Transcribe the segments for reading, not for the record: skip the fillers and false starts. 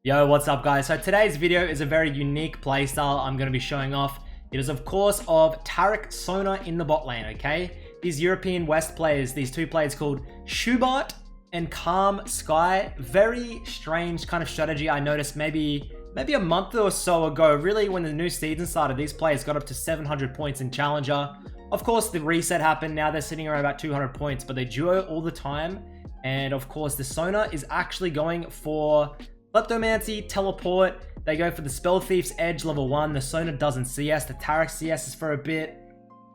Yo, what's up guys? So today's video is a very unique playstyle I'm going to be showing off. It is of course of Taric Sona in the bot lane, okay? These European West players, these two players called Schubert and Calm Sky. Very strange kind of strategy I noticed maybe a month or so ago. Really, when the new season started, these players got up to 700 points in Challenger. Of course, the reset happened. Now they're sitting around about 200 points, but they duo all the time. And of course, the Sona is actually going for Kleptomancy, Teleport. They go for the Spell Thief's Edge level 1. The Sona doesn't CS. The Taric CS's for a bit.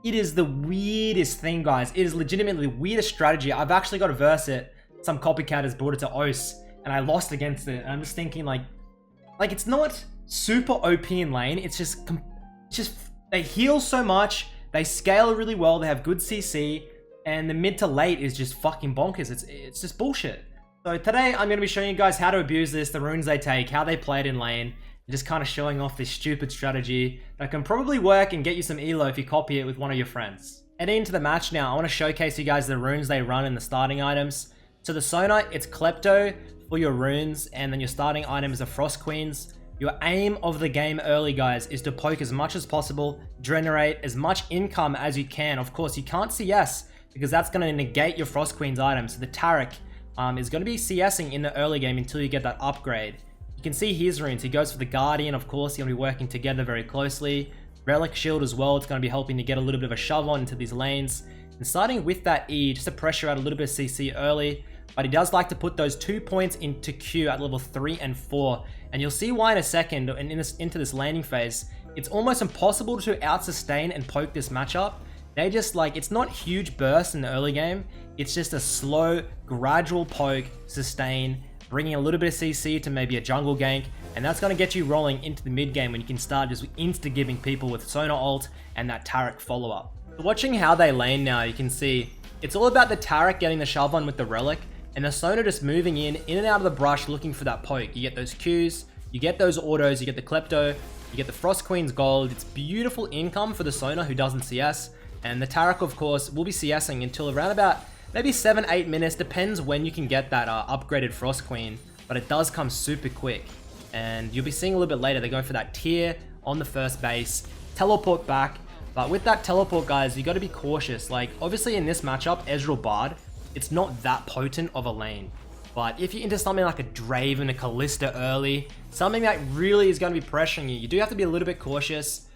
It is the weirdest thing, guys. It is legitimately the weirdest strategy. I've actually got to verse it. Some copycat has brought it to OS, and I lost against it. And I'm just thinking, like it's not super OP in lane. It's just they heal so much. They scale really well. They have good CC, and the mid to late is just fucking bonkers. It's just bullshit. So today I'm going to be showing you guys how to abuse this, the runes they take, how they play it in lane, and just kind of showing off this stupid strategy that can probably work and get you some elo if you copy it with one of your friends. Heading into the match now, I want to showcase you guys the runes they run in the starting items. So the Sona, it's Klepto for your runes, and then your starting item is the Frost Queens. Your aim of the game early, guys, is to poke as much as possible, generate as much income as you can. Of course, you can't CS because that's going to negate your Frost Queens item. So the Taric is going to be CSing in the early game until you get that upgrade. You can see his runes. He goes for the Guardian, of course. You're going to be working together very closely. Relic Shield as well. It's going to be helping to get a little bit of a shove on into these lanes. And starting with that E, just to pressure out a little bit of CC early. But he does like to put those 2 points into Q at level 3 and 4. And you'll see why in a second. And into this landing phase, it's almost impossible to out-sustain and poke this matchup. They just it's not huge bursts in the early game. It's just a slow, gradual poke, sustain, bringing a little bit of CC to maybe a jungle gank. And that's going to get you rolling into the mid game when you can start just insta-giving people with Sona ult and that Taric follow-up. Watching how they lane now, you can see it's all about the Taric getting the shove on with the Relic. And the Sona just moving in and out of the brush looking for that poke. You get those Qs, you get those autos, you get the Klepto, you get the Frost Queen's gold. It's beautiful income for the Sona who doesn't CS. And the Taric, of course, will be CSing until around about maybe 7-8 minutes. Depends when you can get that upgraded Frost Queen. But it does come super quick. And you'll be seeing a little bit later, they go for that tier on the first base, teleport back. But with that teleport, guys, you got to be cautious. Obviously in this matchup, Ezreal Bard, it's not that potent of a lane. But if you're into something like a Draven, a Kalista early, something that really is going to be pressuring you, you do have to be a little bit cautious.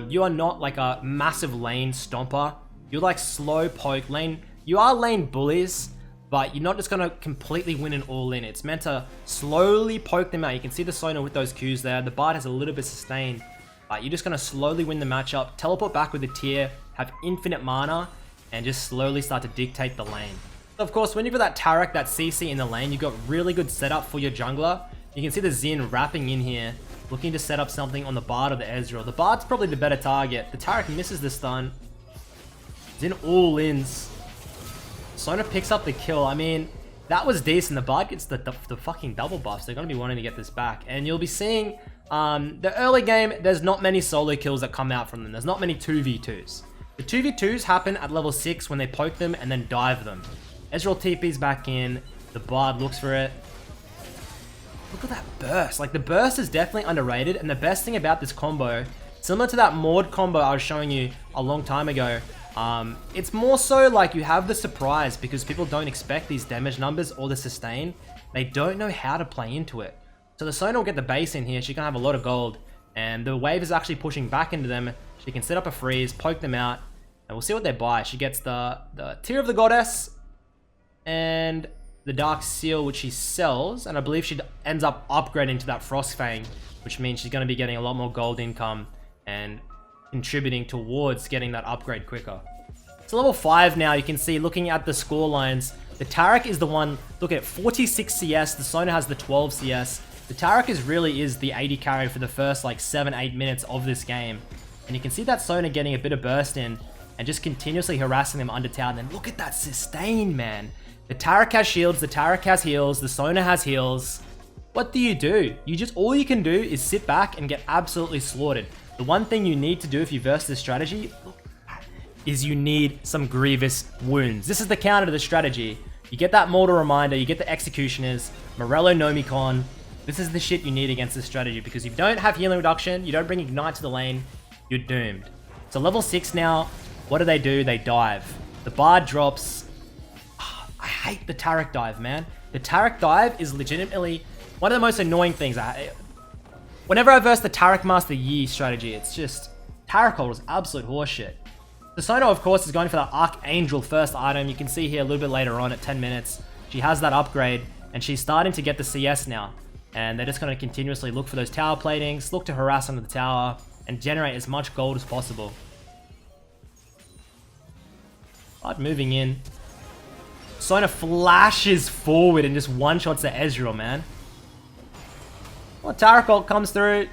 You are not like a massive lane stomper. You're like slow poke lane. You are lane bullies, but you're not just going to completely win an all in. It's meant to slowly poke them out. You can see the Sona with those Qs there. The Bard has a little bit sustained. But you're just going to slowly win the matchup, teleport back with the tier, have infinite mana, and just slowly start to dictate the lane. Of course, when you've got that Taric, that CC in the lane, you've got really good setup for your jungler. You can see the Xin wrapping in here, looking to set up something on the Bard or the Ezreal. The Bard's probably the better target. The Taric misses the stun. Xin all ins. Sona picks up the kill. I mean, that was decent. The Bard gets the fucking double buffs. They're going to be wanting to get this back. And you'll be seeing the early game, there's not many solo kills that come out from them. There's not many 2v2s. The 2v2s happen at level 6 when they poke them and then dive them. Ezreal TP's back in. The Bard looks for it. Look at that burst. The burst is definitely underrated. And the best thing about this combo, similar to that Maud combo I was showing you a long time ago, it's more so you have the surprise because people don't expect these damage numbers or the sustain. They don't know how to play into it. So the Sona will get the base in here. She can have a lot of gold. And the wave is actually pushing back into them. She can set up a freeze, poke them out. And we'll see what they buy. She gets the Tear of the Goddess and the Dark Seal, which she sells, and I believe she ends up upgrading to that Frost Fang, which means she's going to be getting a lot more gold income and contributing towards getting that upgrade quicker. So level 5 now, you can see, looking at the score lines, the Taric is the one, look at 46 CS, the Sona has the 12 CS. The Taric really is the 80 carry for the first 7-8 minutes of this game. And you can see that Sona getting a bit of burst in and just continuously harassing them under tower. And then look at that sustain, man. The Taric has shields, the Taric has heals, the Sona has heals. What do? All you can do is sit back and get absolutely slaughtered. The one thing you need to do if you verse this strategy is you need some grievous wounds. This is the counter to the strategy. You get that Mortal Reminder, you get the Executioners, Morello Nomicon, This is the shit you need against this strategy, because if you don't have healing reduction, you don't bring Ignite to the lane, you're doomed. So level 6 now, what do? They dive. The Bard drops. I hate the Taric dive, man. The Taric dive is legitimately one of the most annoying things. Whenever I verse the Taric Master Yi strategy, it's just... Taric hold is absolute horseshit. The Sona, of course, is going for the Archangel first item. You can see here a little bit later on at 10 minutes. She has that upgrade, and she's starting to get the CS now. And they're just going to continuously look for those tower platings, look to harass under the tower, and generate as much gold as possible. But moving in. Sona flashes forward and just one-shots the Ezreal, man. Well, Taric ult comes through.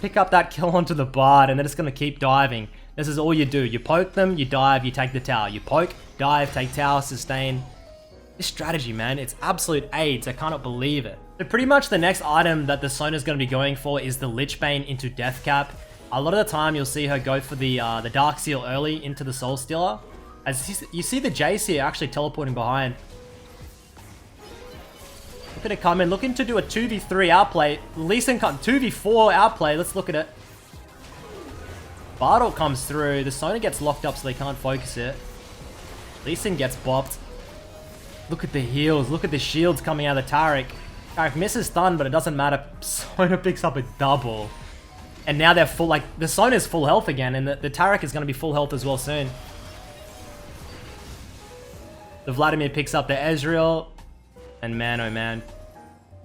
Pick up that kill onto the Bard, and they're just going to keep diving. This is all you do. You poke them, you dive, you take the tower. You poke, dive, take tower, sustain. This strategy, man, it's absolute AIDS. I cannot believe it. So pretty much the next item that the Sona is going to be going for is the Lichbane into Death Cap. A lot of the time, you'll see her go for the Dark Seal early into the Soul Stealer. As you see the Jace here actually teleporting behind. Look at it come in, looking to do a 2v3 outplay. Lee Sin come 2v4 outplay. Let's look at it. Bard ult comes through. The Sona gets locked up so they can't focus it. Lee Sin gets bopped. Look at the heals. Look at the shields coming out of the Taric. Taric misses stun, but it doesn't matter. Sona picks up a double. And now they're full, like, the Sona is full health again, and the Taric is going to be full health as well soon. The Vladimir picks up the Ezreal. And man, oh man.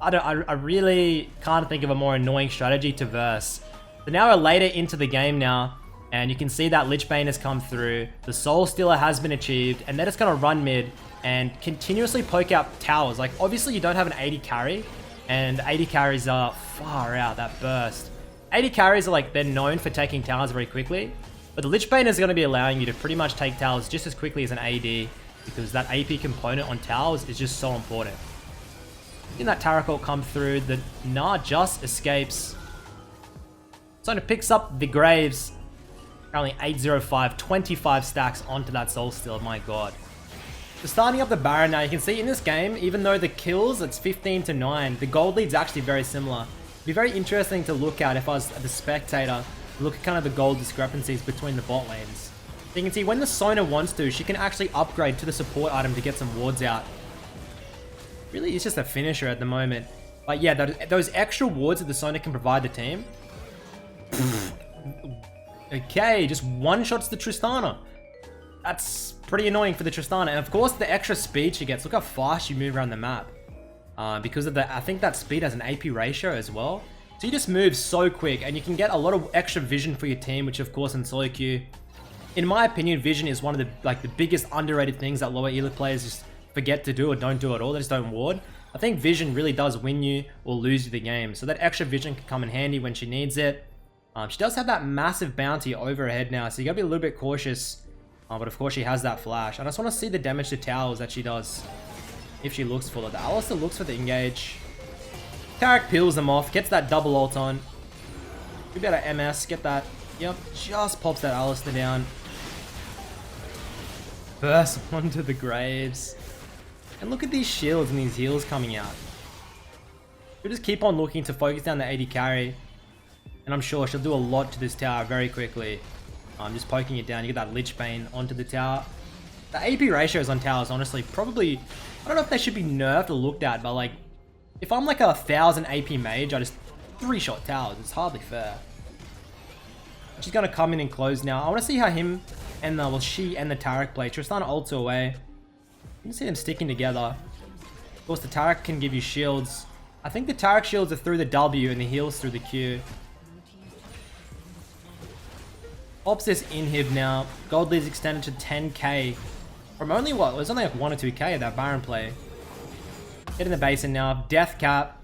I really can't think of a more annoying strategy to verse. So now we're later into the game now. And you can see that Lichbane has come through. The Soul Stealer has been achieved. And they're just going to run mid and continuously poke out towers. Like, obviously you don't have an 80 carry. And 80 carries are far out, that burst. 80 carries are like, they're known for taking towers very quickly. But the Lichbane is going to be allowing you to pretty much take towers just as quickly as an AD. Because that AP component on towers is just so important. Seeing that Taric ult come through, the Gnar just escapes. Sona picks up the Graves. Currently 805, 25 stacks onto that Soul Stealer, my god. So starting up the Baron now, you can see in this game, even though the kills, it's 15 to 9, the gold lead's actually very similar. It'd be very interesting to look at if I was the spectator, look at kind of the gold discrepancies between the bot lanes. So you can see when the Sona wants to, she can actually upgrade to the support item to get some wards out. Really, it's just a finisher at the moment. But yeah, those extra wards that the Sona can provide the team. Okay, just one-shots the Tristana. That's pretty annoying for the Tristana. And of course, the extra speed she gets. Look how fast you move around the map. Because of I think that speed has an AP ratio as well. So you just move so quick, and you can get a lot of extra vision for your team, which of course in solo queue, in my opinion, vision is one of the biggest underrated things that lower elo players just forget to do or don't do at all. They just don't ward. I think vision really does win you or lose you the game. So that extra vision can come in handy when she needs it. She does have that massive bounty over her head now, so you gotta be a little bit cautious. But of course she has that flash. I just want to see the damage to towers that she does if she looks for it. The Alistar looks for the engage. Taric peels them off, gets that double ult on. We better MS, get that. Yep, just pops that Alistar down. Burst onto the Graves. And look at these shields and these heals coming out. We'll just keep on looking to focus down the 80 carry. And I'm sure she'll do a lot to this tower very quickly. I'm just poking it down. You get that Lichbane onto the tower. The AP ratios on towers, honestly, probably... I don't know if they should be nerfed or looked at, but like... If I'm like a 1000 AP mage, I just 3-shot towers. It's hardly fair. She's going to come in and close now. I want to see how him and the... Well, she and the Taric play. Tristana ults away. You can see them sticking together. Of course, the Taric can give you shields. I think the Taric shields are through the W and the heals through the Q. Pops this inhib now. Gold lead's extended to 10k. From only what? It was only like 1 or 2k at that Baron play. Hitting the basin now. Death cap.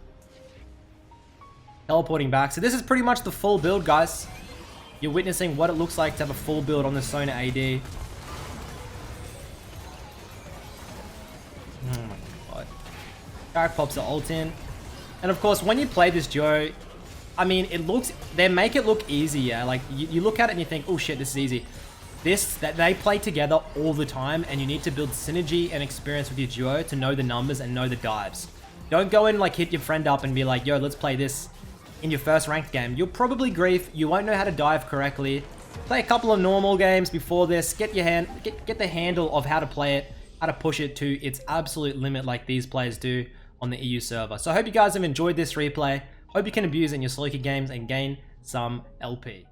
Teleporting back. So this is pretty much the full build, guys. You're witnessing what it looks like to have a full build on the Sona AD. Oh my god. Taric pops the ult in. And of course, when you play this duo, I mean, it looks... They make it look easy, yeah? Like, you look at it and you think, oh shit, this is easy. That they play together all the time, and you need to build synergy and experience with your duo to know the numbers and know the dives. Don't go and like hit your friend up and be like, yo, let's play this in your first ranked game. You'll probably grief. You won't know how to dive correctly. Play a couple of normal games before this. Get the handle of how to play it, how to push it to its absolute limit like these players do on the EU server. So I hope you guys have enjoyed this replay. Hope you can abuse it in your Soloki games and gain some LP.